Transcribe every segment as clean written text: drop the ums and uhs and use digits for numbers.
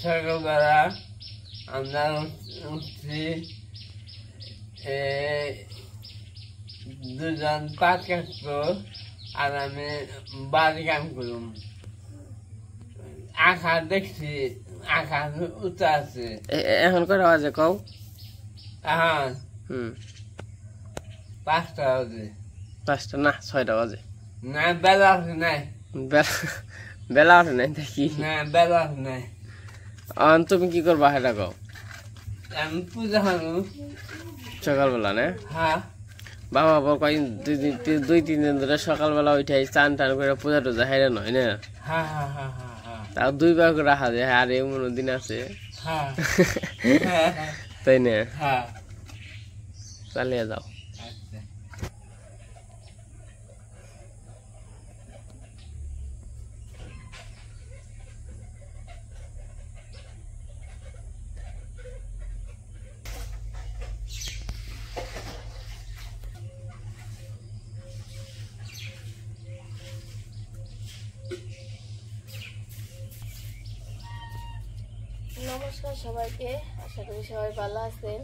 সকালবেলা আমরা উঠছি, দুজন পাট কাটবো আর আমি বাড়ি কাম করুম। আকাশ দেখছি, আকাশ উঁচা আছে। এখন কটা বাজে কও? এখন 5টা বাজে। 5টা না 6টা বাজে। না বেলা উঠে নাই। বেলা উঠে নাই দেখি। না বেলা উঠে নাই। তুমি কি করবা সেটা কও? আমি পূজা করবো সকালবেলা না? হ্যাঁ। বাবা আবার কয়েকদিন 2-3 দিন ধরে সকালবেলা উঠে চান টান করে পূজা টুজা হাইরে নয় না? হ্যাঁ হ্যাঁ হ্যাঁ হ্যাঁ হ্যাঁ। তাও 2 বার করে রাখা যায়। আর এমন দিন আছে হ্যাঁ তাই না? হ্যাঁ চালিয়ে যাও। আচ্ছা। নমস্কার সবাইকে, আশা করি সবাই ভালো আছেন।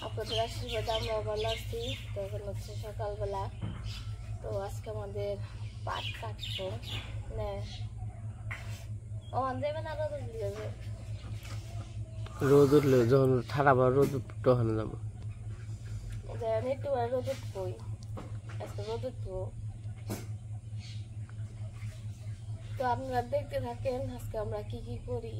আপনাদের আশীর্বাদে আমরাও ভালো আছি। তো এখন হচ্ছে সকালবেলা, তো আজকে আমাদের পাট কাটবো না দেবেন আরো যাবে রোদ উঠলে যখন ঠাড়া বা রোদ তখন যাবো। একটু রোদ উঠবই, আজকে রোদ উঠবো। তো আপনারা দেখতে থাকেন আজকে আমরা কি কি করি।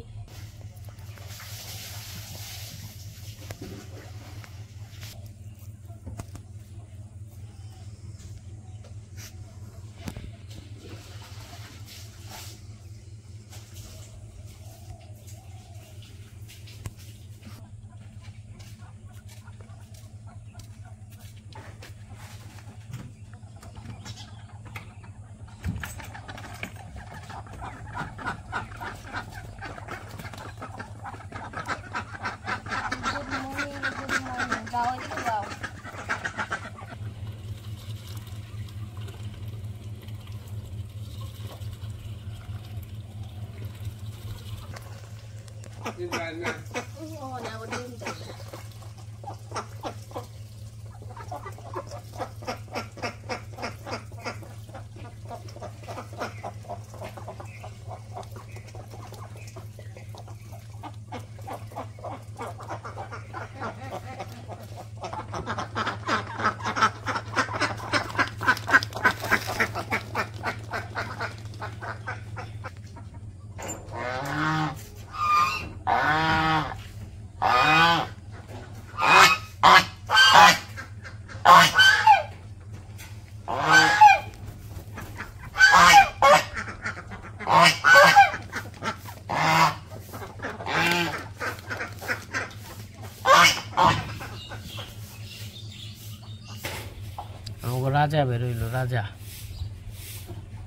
রাজা বেরোইল, রাজা,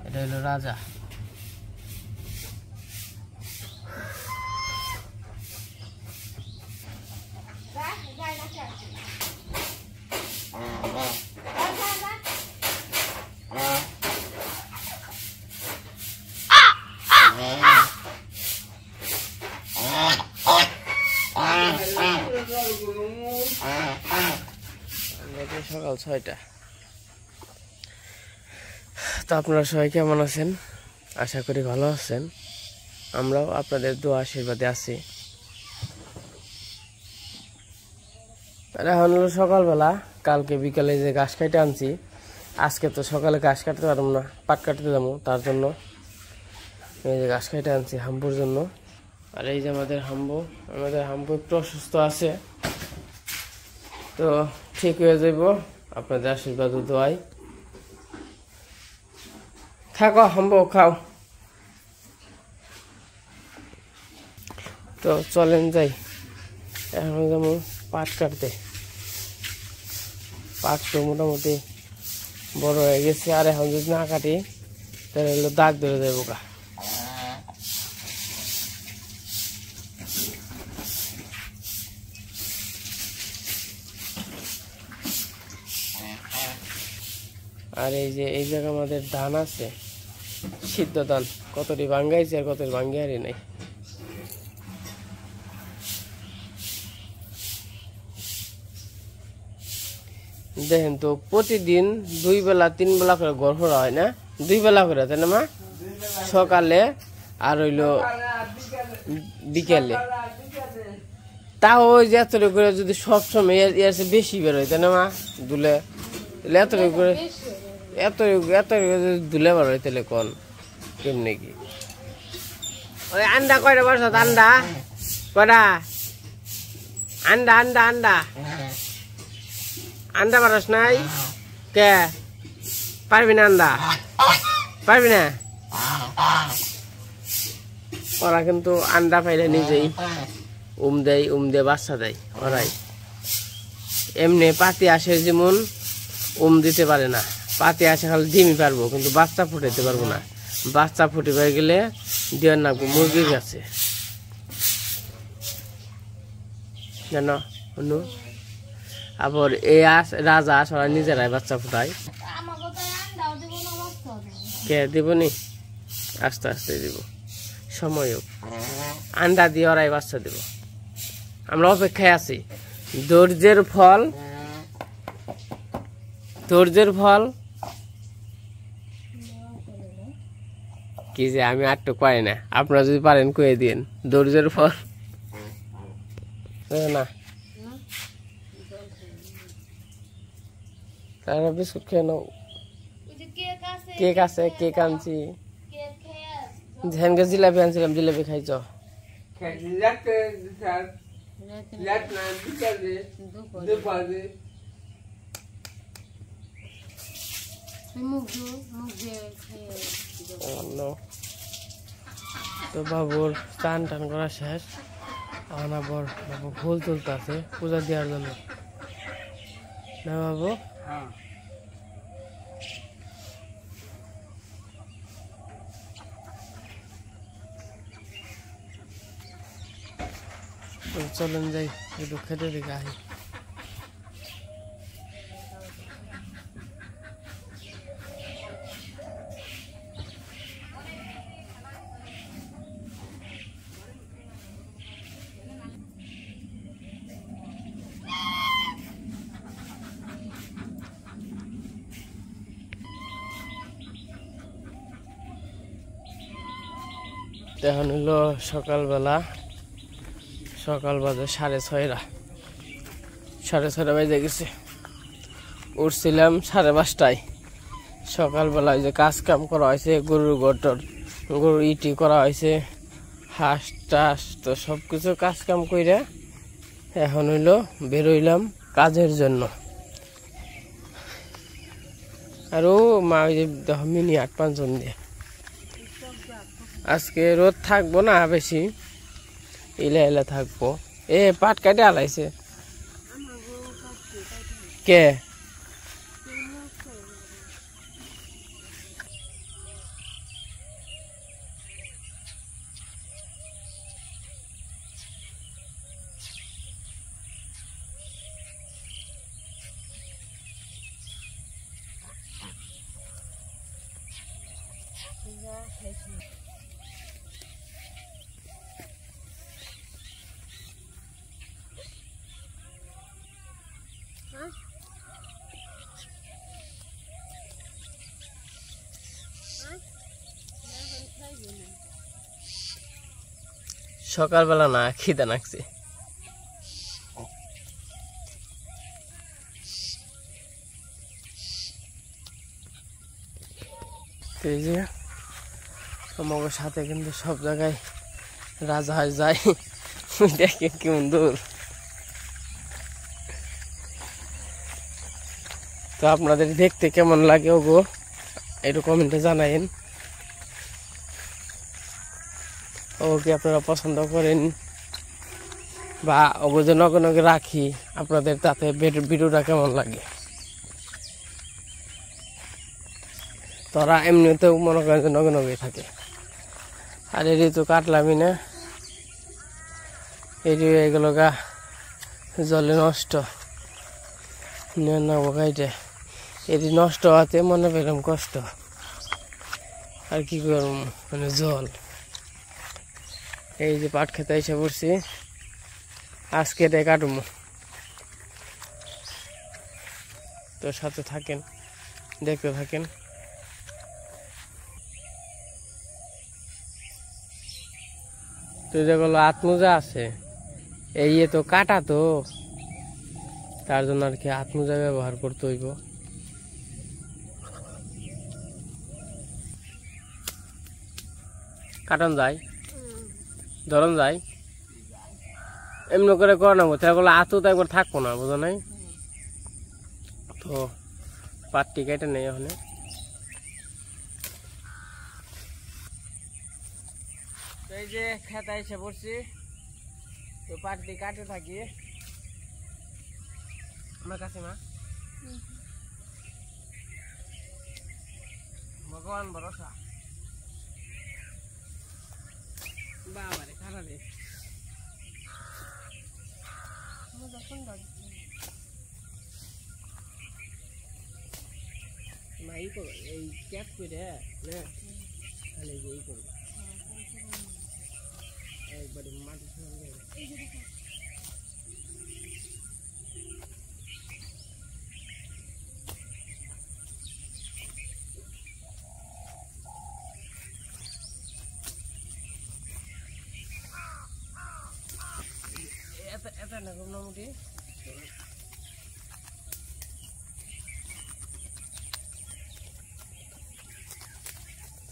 এটা হইলো রাজা। সকাল 6টা। তো আপনারা সবাই কেমন আছেন? আশা করি ভালো আছেন। আমরাও আপনাদের দোয়া আশীর্বাদে আছি। আর এখন হলো সকালবেলা, কালকে বিকালে যে ঘাস কাটে আনছি, আজকে তো সকালে ঘাস কাটতে পারবো না, পাট কাটতে যাবো, তার জন্য এই যে ঘাস কাটে আনছি হাম্বুর জন্য। আর এই যে আমাদের হাম্বু একটু অসুস্থ আছে, তো ঠিক হয়ে যাইব আপনাদের আশীর্বাদ ও দোয়ায়। থাকো হাম্বু, খাও। তো চলেন যাই, এখন যেমন পাট কাটতে। পাট তো মোটামুটি বড় হয়ে গেছে, আর এখন যদি না কাটি তাহলে হলো দাগ ধরে যাবো গা। আর এই যে এই জায়গা আমাদের ধান আছে, সিদ্ধ ধান, কতটি ভাঙ্গাইছে আর কতটি ভাঙ্গিয়ারই নাই। দেখেন তো প্রতিদিন 2 বেলা 3 বেলা করে গড় ফোড়া হয় না, 2 বেলা করে, তাই না মা? সকালে আর হইলো বিকেলে। তাও ওই যে এতটুকু করে যদি সবসময় এর চেয়ে বেশি বেরোয়, তাই না মা? দুলে এতটুকু করে যদি দুলে বেরোয় তাহলে কোন কেমনে কি? ওই আন্ডা কয়টা বর্ষ? আন্ডা কয়টা? আন্ডা আন্ডা আন্ডা আন্ডা পারস নাই কে? পারবি না আন্ডা? পারবি না? ওরা কিন্তু আন্ডা পাইলে নিজেই উম দিয়ে বাচ্চা দেয় ওরাই। এমনি পাতি আসে যেমন দিতে পারে না, পাতি আসে খালি ডিমই পারবো, কিন্তু বাচ্চা ফুটাইতে পারবো না। বাচ্চা ফুটিবার গেলে দেওয়ার না মুরগির কাছে, জানো? আবার এই রাজা ওরা নিজেরাই বাচ্চা ফুটায়। কে দিবনি? আস্তে আস্তে দিব, সময় হোক। আন্ডা দিয়ে ওরাই বাচ্চা দিব। আমরা অপেক্ষায় আছি। ধৈর্যের ফল, ধৈর্যের ফল কি যে আমি আটটু পারি না, আপনারা যদি পারেন কয়ে দিন। ধৈর্যের ফল না, তারা বিস্কুট খেয়ে নাও। কেক আছে, কেক আনছি। ঝেনকে জিলাপি আনছিলাম, জিলাপি খাইছ? তো বাবুর টান টান করা শেষ। বাবু ফুল তুলতে আছে পূজা দেওয়ার জন্য, না বাবু? চলেন যাই, একটু খেতে দিকে আহি। এখন হলো সকালবেলা, সকাল বাজে 6:30, 6:30 বাজে গেছে। উঠছিলাম 5:30টায়। সকালবেলায় যে কাজ কাম করা হয়েছে, গরুর ইটি করা হয়েছে, হাঁস টাস তো সবকিছু কাজ কাম করে এখন হইলো বেরোইলাম কাজের জন্য। আর ও মা ওই যে মিনি 8-5 জন দিয়ে। আজকে রোদ থাকবো না বেশি, ইলা থাকবো। এ পাট কাটে আলাইছে কে? সকালবেলা না খিদা লাগছে। এই যে আমাদের সাথে কিন্তু সব জায়গায় রাজা যায়, দেখে কেমন দূর। তো আপনাদের দেখতে কেমন লাগে ওগো একটু কমেন্টে জানাইন। ওকে আপনারা পছন্দ করেন বা ওগো যে নগে নগে রাখি, আপনাদের তাতে ভিডিওটা কেমন লাগে? তোরা এমনিতেও মনে করেন যে নগে নগে থাকে। আর এটি তো কাটলামই না, এটি এগুলো গা জলে নষ্ট না গাইতে, এটি নষ্ট হওয়াতে মনে পেলাম কষ্ট। আর কি করব, মানে জল। এই যে পাট খেতে এসে পড়ছি, আজকে এটাই কাটবো। তো সাথে থাকেন, দেখতে থাকেন। তো যেগুলো আত্মজা আছে এই তো কাটা, তো তার জন্য আর কি আত্মজা ব্যবহার করতে হইব। কাটন যায়, ধরন যায়, এমনি করে করে নেবো, তাহলে আতু তো একবার থাকবো না, বুঝো নাই? তো পাটটি কেটে নেই ওখানে। এই যে খেতা এসে পড়ছি, তো পাটটি কাটে থাকি আমার কাছে। মা ভগবান ভরসা, বাবারে খারাপ রে। না ই করবো, এই ক্যাপ করে না খালি এই করবো একবারে মাটির সঙ্গে। এটা না মোটামুটি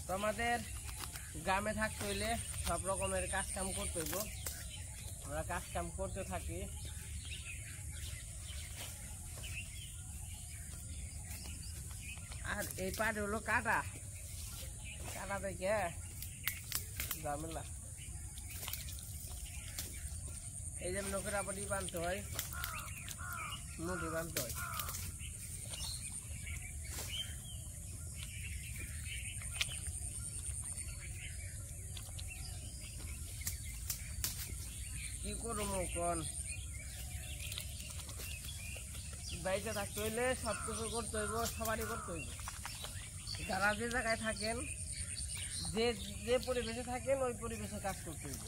তো আমাদের গ্রামে থাকতে হইলে সব রকমের কাজ কাম করতে হইব। আমরা কাজ কাম করতে থাকি। আর এই পাট হলো কাটা, কাটা থেকে ঝামেলা। এই যে লোকের আবার ই বানতে হয়, মুঠি বানতে হয়। কি করবো কোন, বাইরে থাকতে হইলে সব কিছু করতে হইব, সবারই করতে হইব। যারা যে জায়গায় থাকেন, যে যে পরিবেশে থাকেন ওই পরিবেশে কাজ করতে হইব।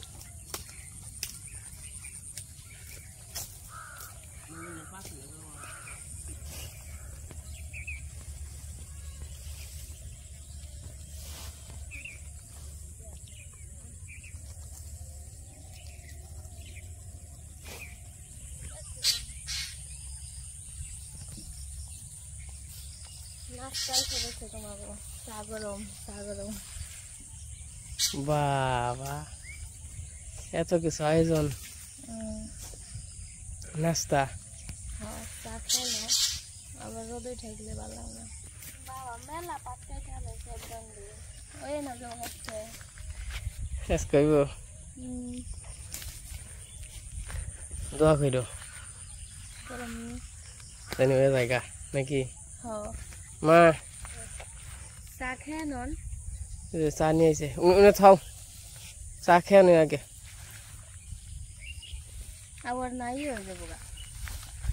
বাবা এত কিছু আয়োজন, নাস্তা আবার রোদে ঠেকলে ভালো না। বাবা মেলা পাটকাই ঠালাইছে একদম দিয়ে, ওই না জমা হচ্ছে শেষ করব। দোয়া কইরো জানি ওই জায়গা নাকি। মা চা খেয়ে নন, চা নিয়ে আইছে, উনি থাও, চা খেয়ে নি আগে, আবার নাই হয়ে যাবো গা,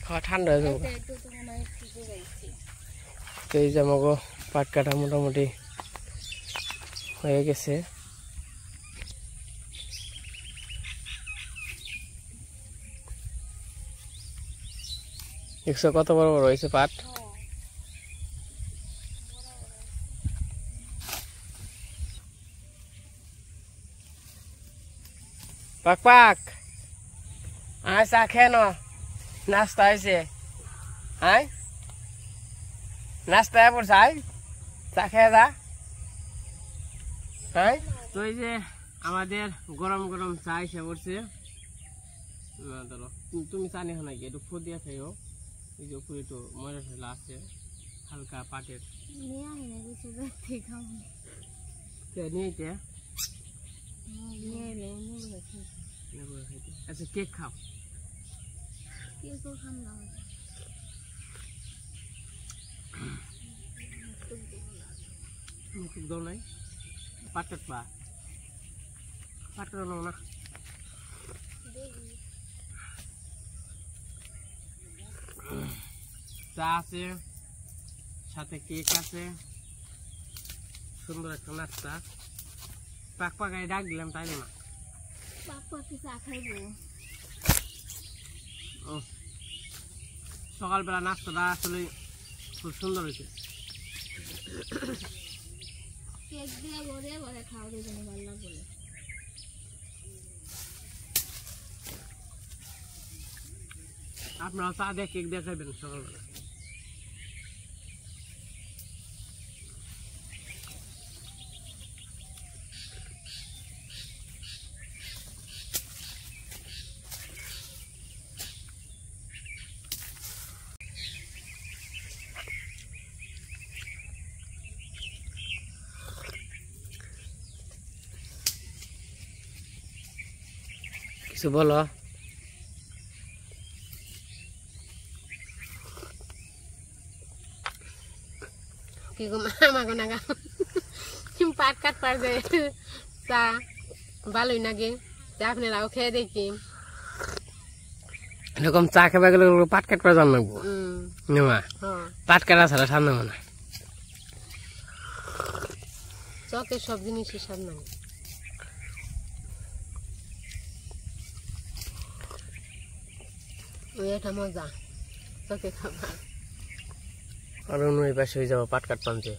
খাওয়া ঠান্ডা হয়ে যাবো। একটু তো মনে হয় একটু যাইছি। তো এই যে আমাকে পাট কাটা মোটামুটি হয়ে গেছে। দেখছো কত বড় বড় হয়েছে পাট। পাক পাক আয় চা খেয়ে ন, নাস্তা হয়েছে। আয় নাস্তা পড়ছে, আয় চা খেয়ে যা। হ্যাঁ তো এই যে আমাদের গরম গরম চা এসে পড়ছে। ধরো তুমি চা নিও নাকি, একটু ফু দিয়ে খাইও। এই যে উপরে একটু ময়লা ঠেলা আছে হালকা পাটের নিয়ে। আচ্ছা কেক খাও, দাও নাই পাটের পা পাটের না চা আছে, সাথে কেক আছে, সুন্দর একটা নাস্তা। পাক পাকায় ডাক দিলাম তাই না, সকালবেলা নাস্তাটা আসলে খুব সুন্দর হয়েছে। কেক দিয়ে ভরে ভরে খাওয়া দুজনে ভালো লাগবে। আপনারা চা দিয়ে কেক দিয়ে খাইবেন সকালবেলা। কিছু বলো। কি গো আমাকে নাগা পাট কাট পার যায় চা ভালোই লাগে, চা আপনারাও খেয়ে দেখি। এরকম চা খেতে গেলে পাট কাট করে জানবো নেমা, পাট কাটা ছাড়া সামনে মনে চকের সব জিনিসই স্বাদ লাগে। ওই একটা মজা চকে খাবার। আর অন্য এই পাশে হয়ে যাবো পাট কাট পানতে।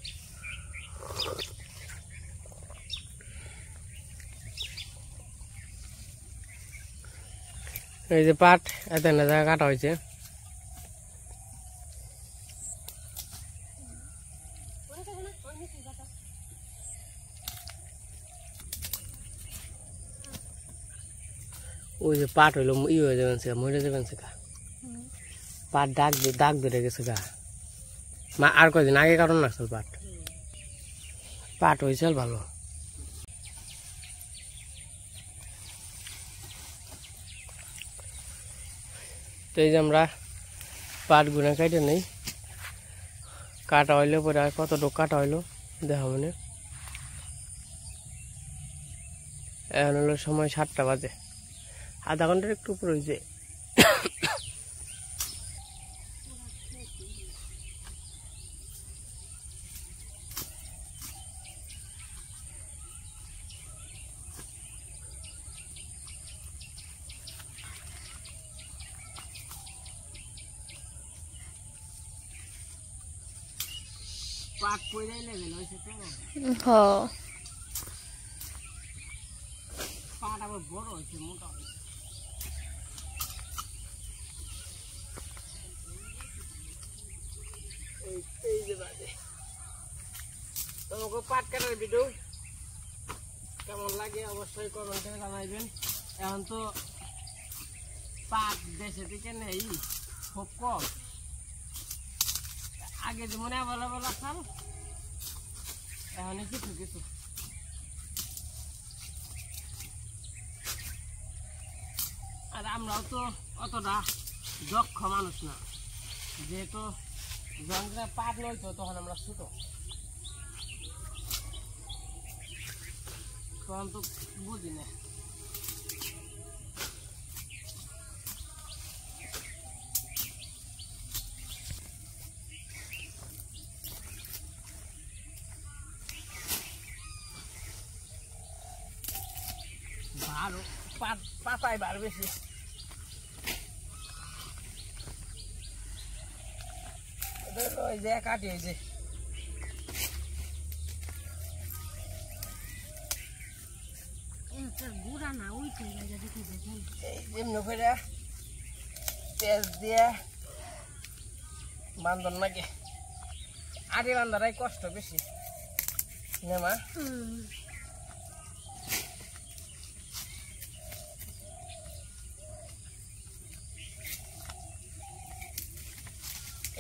এই যে পাট এত না জায়গা কাটা হয়েছে। ওই যে পাট হইলো ই হয়ে যাবেন সে মরে যাবেন সে গা, পাট দাগ ধরে গেছে গা। মা আর কয়দিন আগে কারণ না পাট পাট হয়েছে ভালো। তো এই যে আমরা পাট গুনা কাটে নেই, কাটা হইলে পরে আর কতটুকু কাটা হইলো দেখা মনে। এখন হলো সময় 7টা বাজে, আধা ঘন্টার একটু উপর হয়েছে। পাট পয়লাই লেভেল হয়েছে তো, পাট আবার বড় হয়েছে, মোটা হয়েছে। এই যে বাজে তোমাকে পাট কাটার ভিডিও কেমন লাগে অবশ্যই কমেন্টে জানাইবেন। এখন তো পাট দেশে থেকে নেই, খুব কম। আগে যেমন অ্যাভেলেবল আসাল, এখন কিছু কিছু। আর আমরাও তো অতটা দক্ষ মানুষ না, যেহেতু যখন পাট নইতো তখন আমরা ছোট, তখন তো বুঝি না। ভালো পাতায় বার বেশি। ওই যে কাটি এই যে গুড়া না উঠে এমনি করে পেঁয়াজ দিয়ে বান্ধন নাকি আগে বান্ধারাই কষ্ট বেশি নেমা।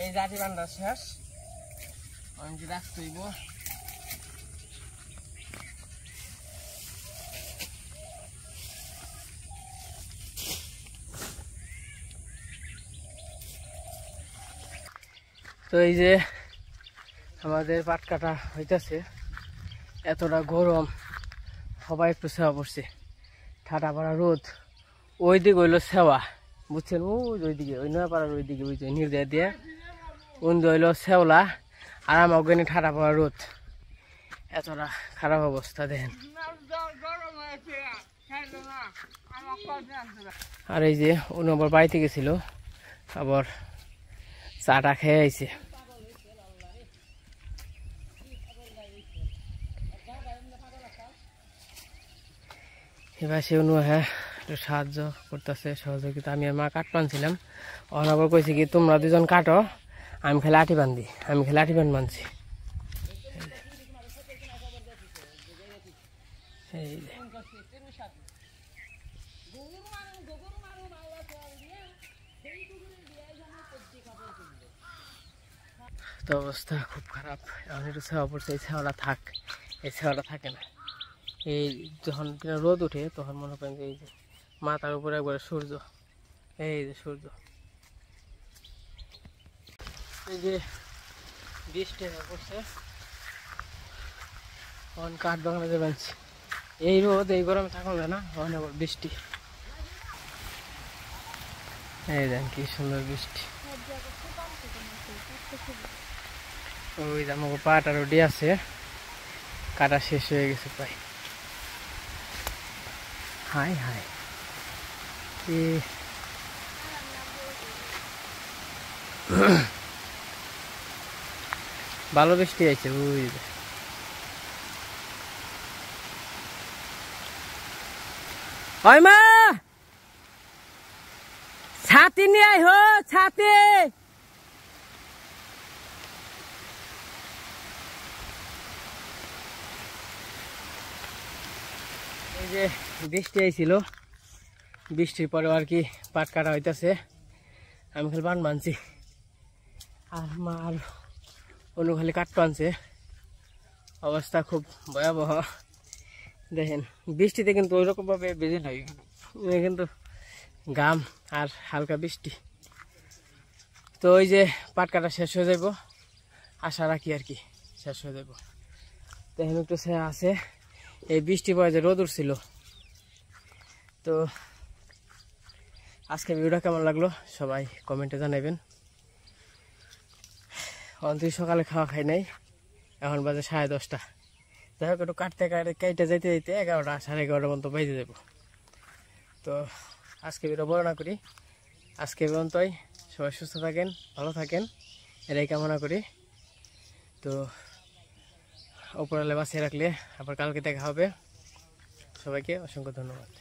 এই জাতি বান্ধা শেষ, আমি রাখতে হইব। তো এই যে আমাদের পাট কাটা হইতেছে, এতটা গরম, সবাই একটু সেবা পড়ছে, ঠাটা পাড়া রোদ, ওই দিকে হইলো সেবা বুঝছেন, ওইদিকে ওই নয়া পাড়ার ওইদিকে বুঝছেন নির্দেশ দিয়ে বন্ধু হইলো শেওলা, আর আমার ওখানে ঠাটা পাড়া রোদ, এতটা খারাপ অবস্থা দেখেন। আর এই যে অন্য আবার বাড়িতে গেছিল, আবার চাটা খেয়ে আইছে। এবার সে অনু হ্যাঁ একটু সাহায্য করতেছে, সহযোগিতা। আমি আর মা কাঠ বানছিলাম, অনাবর কইছে কি তোমরা দুজন কাটো, আমি খেলে আটি বান্ধি। আমি খেলে আটি বান বানছি। এই যে তো অবস্থা খুব খারাপ। এখন একটু ছাওয়া পড়ছে, এই ছাওয়াটা থাক, এই ছাওয়াটা থাকে না। এই যখন রোদ উঠে তখন মনে করেন যে এই যে মাথার উপরে একবারে সূর্য, এই যে সূর্য। এই যে বৃষ্টি পড়ছে, অন কাঠ বাগানে যাবেন। এই রোদ এই গরমে থাকা যায় না, অনেক বৃষ্টি। এই দেন কি সুন্দর বৃষ্টি। ওই যে আমাকে পাটা রোডি আছে, কাটা শেষ হয়ে গেছে প্রায়। হাই হাই ভালো বৃষ্টি আছে। ওই যে ওই মা ছাতি নিয়ে আই হো, ছাতি। এই যে বৃষ্টি আইছিল, বৃষ্টির পরে আর কি পাট কাটা হইতেছে। আমি খালি বান বানছি, আর মা আর অনু খালি কাঠ টানছে। অবস্থা খুব ভয়াবহ। দেখেন বৃষ্টিতে কিন্তু ওইরকম ভাবে বেজে নাই, কিন্তু গাম আর হালকা বৃষ্টি। তো ওই যে পাট কাটা শেষ হয়ে যাব, আশা রাখি আর কি শেষ হয়ে যাব। দেখেন একটু সে আছে, এই বৃষ্টি পরে যে রোদ উঠছিল। তো আজকে ভিডিওটা কেমন লাগলো সবাই কমেন্টে জানাবেন। অন্তত সকালে খাওয়া খাই নাই, এখন বাজে 10:30। যাই হোক একটু কাটতে কাটতে যাইতে যাইতে 11টা 11:30 পর্যন্ত বেজে যাব। তো আজকে ভিডিও বড় না করি, আজকে পর্যন্তই। সবাই সুস্থ থাকেন, ভালো থাকেন, এটাই কামনা করি। তো উপরালে বাঁচিয়ে রাখলে আবার কালকে দেখা হবে। সবাইকে অসংখ্য ধন্যবাদ।